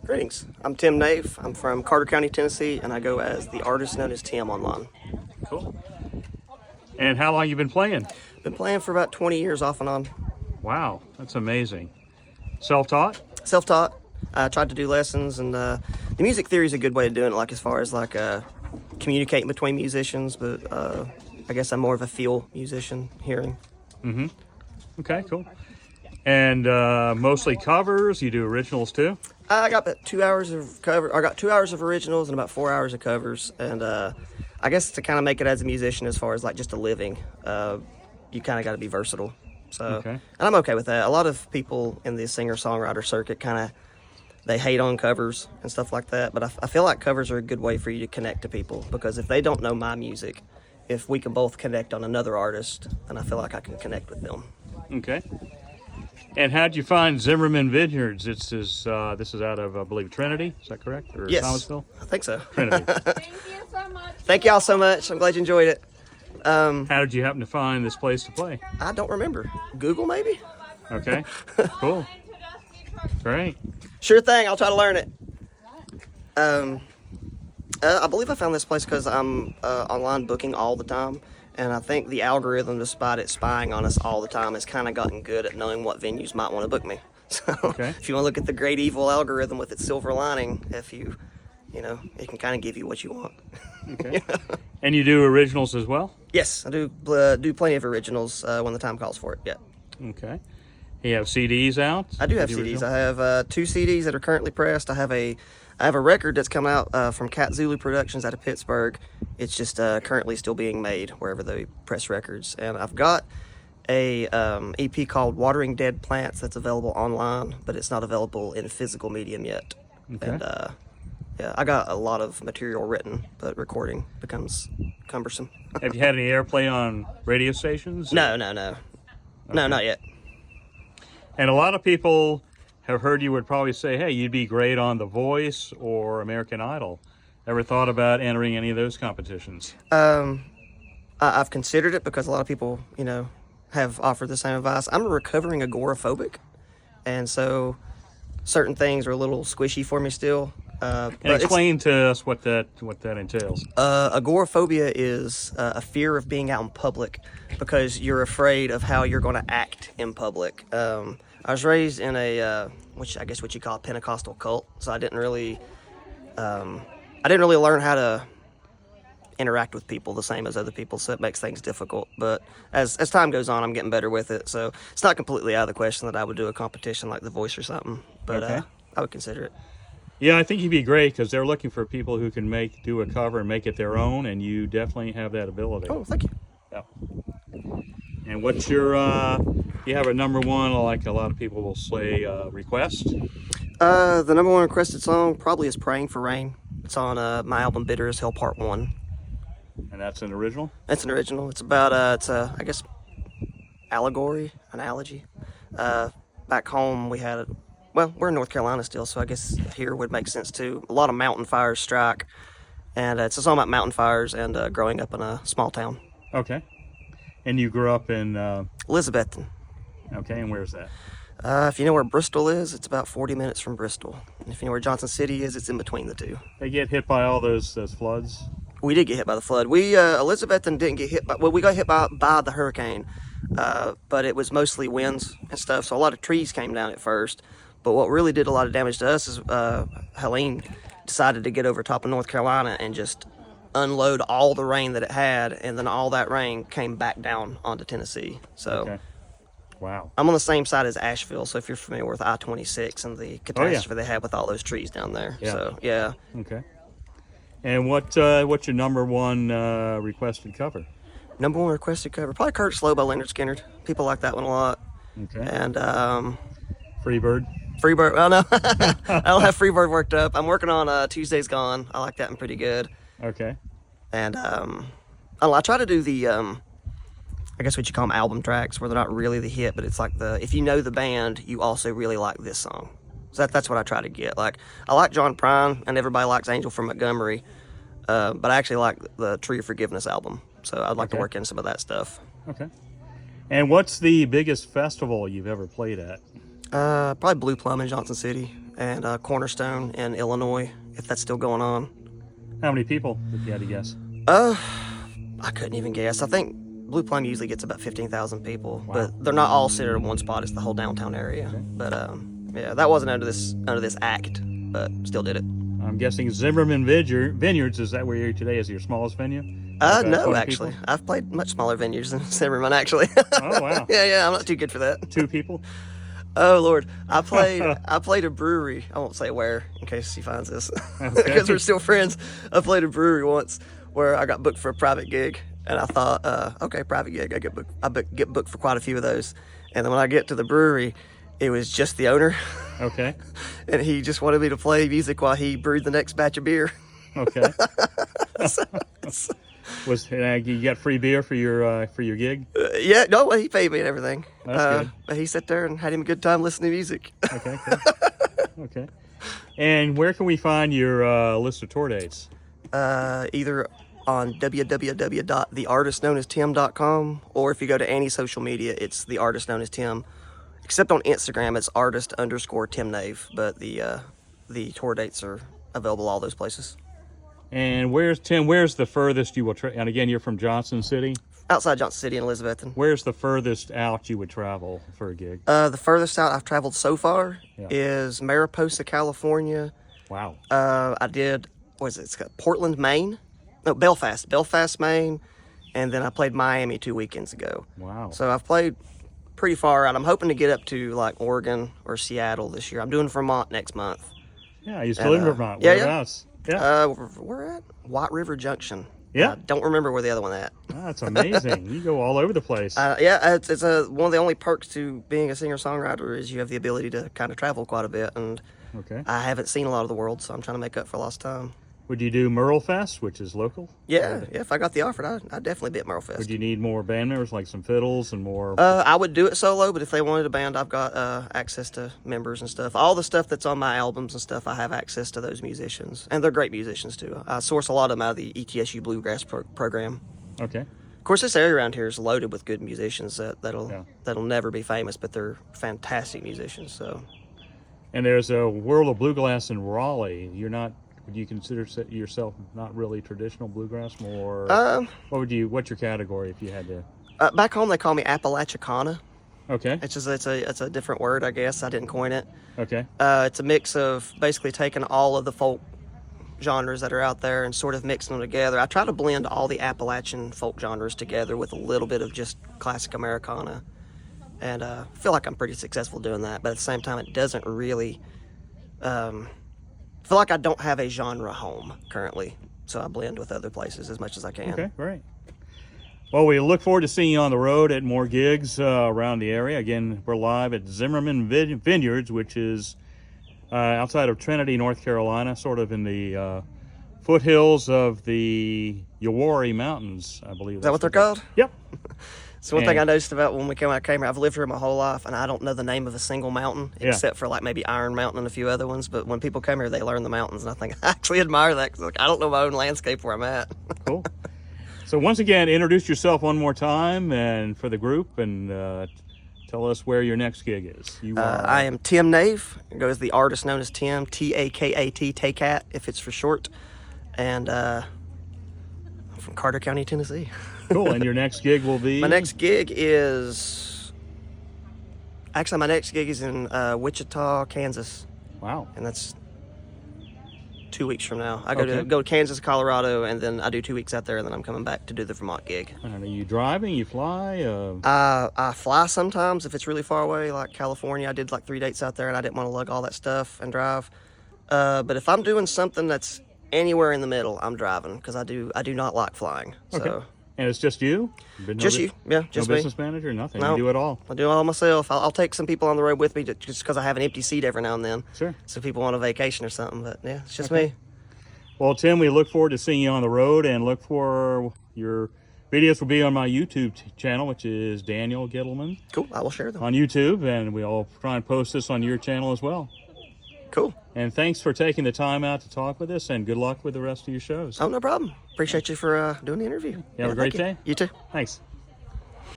Greetings. I'm Tim Nave. I'm from Carter County, Tennessee, and I go as the artist known as Tim online. Cool. And how long you been playing? Been playing for about 20 years off and on. Wow, that's amazing. Self-taught? Self-taught. I tried to do lessons, and the music theory is a good way of doing it, like as far as like communicating between musicians, but I guess I'm more of a feel musician, hearing. Mm-hmm. Okay, cool. And mostly covers? You do originals too? I got about 2 hours of cover. I got 2 hours of originals and about 4 hours of covers. And I guess to kind of make it as a musician, as far as like just a living, you kind of got to be versatile. So, Okay. and I'm okay with that. A lot of people in the singer-songwriter circuit they hate on covers and stuff like that. But I feel like covers are a good way for you to connect to people, because if they don't know my music, if we can both connect on another artist, then I feel like I can connect with them. Okay. And how'd you find Zimmerman Vineyards? This is out of, I believe, Trinity. Is that correct? Or Yes, Thomasville? I think so. Trinity. Thank you so much. Thank y'all so much. I'm glad you enjoyed it. How did you happen to find this place to play? I don't remember. Google, maybe? Okay. Cool. Great. Sure thing. I'll try to learn it. I believe I found this place because I'm online booking all the time. And I think the algorithm, despite it spying on us all the time, has kind of gotten good at knowing what venues might want to book me. So Okay. if you want to look at the great evil algorithm with its silver lining, it can kind of give you what you want. Okay. And you do originals as well? Yes, I do plenty of originals when the time calls for it. Yeah. Okay. You have CDs out? I do have The CDs. original? I have 2 CDs that are currently pressed. I have a record that's come out from Cat Zulu Productions out of Pittsburgh. It's just currently still being made wherever they press records. And I've got a EP called Watering Dead Plants that's available online, but it's not available in physical medium yet. Okay. And yeah, I got a lot of material written, but recording becomes cumbersome. Have you had any airplay on radio stations? No, not yet. And a lot of people have heard you would probably say, hey, you'd be great on The Voice or American Idol. Ever thought about entering any of those competitions? I've considered it because a lot of people, have offered the same advice. I'm a recovering agoraphobic, and so certain things are a little squishy for me still. And explain to us what that entails. Agoraphobia is a fear of being out in public because you're afraid of how you're going to act in public. I was raised in a, what you call a Pentecostal cult, so I didn't really learn how to interact with people the same as other people, so it makes things difficult. But as time goes on, I'm getting better with it, so it's not completely out of the question that I would do a competition like The Voice or something, but Okay. I would consider it. Yeah, I think you'd be great because they're looking for people who can do a cover and make it their own, and you definitely have that ability. Oh, thank you. Yeah. And what's your, you have a number one, like a lot of people will say, request? The number one requested song probably is Praying for Rain. It's on my album Bitter as Hell Part 1. And that's an original? That's an original. It's about, I guess, analogy. Back home we had, we're in North Carolina still, so I guess here would make sense too. A lot of mountain fires strike, and it's a song about mountain fires and growing up in a small town. Okay. And you grew up in, Elizabethton. okay, and where's that? If you know where Bristol is, it's about 40 minutes from Bristol. And if you know where Johnson City is, it's in between the two. They get hit by all those floods? We did get hit by the flood. Elizabethton didn't get hit we got hit by the hurricane, but it was mostly winds and stuff, so a lot of trees came down at first. But what really did a lot of damage to us is Helene decided to get over top of North Carolina and just unload all the rain that it had, and then all that rain came back down onto Tennessee. So Okay. Wow. I'm on the same side as Asheville, so if you're familiar with I-26 and the catastrophe they had with all those trees down there. Yeah. So, yeah. Okay. And what's your number one requested cover? Number one requested cover, probably Curtis Lowe by Leonard Skinner. People like that one a lot. Okay. And Freebird? Freebird, well, no, I don't have Freebird worked up. I'm working on Tuesday's Gone. I like that one pretty good. Okay. And I try to do the, I guess what you call them album tracks, where they're not really the hit, but it's like if you know the band, you also really like this song. So that's what I try to get. Like, I like John Prine, and everybody likes Angel from Montgomery, but I actually like the Tree of Forgiveness album. So I'd like to work in some of that stuff. Okay. And what's the biggest festival you've ever played at? Probably Blue Plum in Johnson City. and Cornerstone in Illinois, if that's still going on. How many people, if you had to guess? I couldn't even guess. I think Blue Plum usually gets about 15,000 people, but they're not all centered in one spot. It's the whole downtown area. Okay. But yeah, that wasn't under this act, but still did it. I'm guessing Zimmerman Vineyards, is that where you're today? Is your smallest venue? About No, 20 actually, people? I've played much smaller venues than Zimmerman. Actually. Oh, wow. Yeah, I'm not too good for that. 2 people? Oh Lord, I played a brewery. I won't say where in case he finds this, because Okay. we're still friends. I played a brewery once where I got booked for a private gig, and I thought, okay, private gig, I get booked for quite a few of those. And then when I get to the brewery, it was just the owner, Okay. and he just wanted me to play music while he brewed the next batch of beer. Okay. You got free beer for your gig? Yeah, no, well, he paid me and everything. That's good. But he sat there and had him a good time listening to music. Okay. Cool. Okay. And where can we find your list of tour dates? Either on www.theartistknownastim.com, or if you go to any social media, it's the artist known as Tim. Except on Instagram, it's artist_Tim Nave. But the tour dates are available all those places. And where's the furthest you will and again, you're from Johnson City? Outside Johnson City and Elizabethan. Where's the furthest out you would travel for a gig? The furthest out I've traveled so far Yeah. is Mariposa, California. Wow. I did, it's called Portland, Maine. No, Belfast, Maine. And then I played Miami 2 weekends ago. Wow. So I've played pretty far out. I'm hoping to get up to like Oregon or Seattle this year. I'm doing Vermont next month. Yeah, I used to live in Vermont. yeah, Whereabouts? Yeah. We're at White River Junction. Yeah. I don't remember where the other one at. That's amazing. You go all over the place. Yeah, it's one of the only perks to being a singer-songwriter is you have the ability to kind of travel quite a bit, and Okay. I haven't seen a lot of the world, so I'm trying to make up for lost time. Would you do Merle Fest, which is local? Yeah, if I got the offer, I'd definitely be at Merle Fest. Would you need more band members, like some fiddles and more? I would do it solo, but if they wanted a band, I've got access to members and stuff. All the stuff that's on my albums and stuff, I have access to those musicians, and they're great musicians too. I source a lot of them out of the ETSU Bluegrass program. Okay. Of course, this area around here is loaded with good musicians that'll never be famous, but they're fantastic musicians. So. And there's a World of Bluegrass in Raleigh. Would you consider yourself not really traditional bluegrass, more? What's your category if you had to? Back home, they call me Appalachicana. Okay. It's a different word, I guess. I didn't coin it. Okay. It's a mix of basically taking all of the folk genres that are out there and sort of mixing them together. I try to blend all the Appalachian folk genres together with a little bit of just classic Americana, and I feel like I'm pretty successful doing that. But at the same time, it doesn't really. I feel like I don't have a genre home currently, so I blend with other places as much as I can. Okay, great. Well, we look forward to seeing you on the road at more gigs around the area. Again, we're live at Zimmerman Vineyards, which is outside of Trinity, North Carolina, sort of in the foothills of the Uwharrie Mountains, I believe. Is that what they're called? Yep. So one thing I noticed about when I came here, I've lived here my whole life, and I don't know the name of a single mountain except for like maybe Iron Mountain and a few other ones. But when people come here, they learn the mountains, and I think I actually admire that because I don't know my own landscape where I'm at. Cool. So once again, introduce yourself one more time and for the group, and tell us where your next gig is. I am Tim Nave. It goes the artist known as Tim, T-A-K-A-T, Takat, if it's for short. And I'm from Carter County, Tennessee. Cool. And your next gig will be? My next gig is in Wichita, Kansas. Wow. And that's 2 weeks from now. I Okay. go to Kansas, Colorado, and then I do 2 weeks out there, and then I'm coming back to do the Vermont gig. And are you driving? You fly? I fly sometimes if it's really far away, like California. I did like 3 dates out there, and I didn't want to lug all that stuff and drive. But if I'm doing something that's anywhere in the middle, I'm driving because I do not like flying. Okay. So. And it's just you? Just you, yeah, just no me. business manager, nothing. No. You do it all. I do it all myself. I'll take some people on the road with me just because I have an empty seat every now and then. Sure. So people want a vacation or something, but yeah, it's just Okay. me. Well, Tim, we look forward to seeing you on the road, and look for your videos will be on my YouTube channel, which is Daniel Gittleman Cool, I will share them. on YouTube, and we'll try and post this on your channel as well. Cool. And thanks for taking the time out to talk with us, and good luck with the rest of your shows. Oh, no problem. Appreciate you for doing the interview. You have a great thank you. day. You too. Thanks.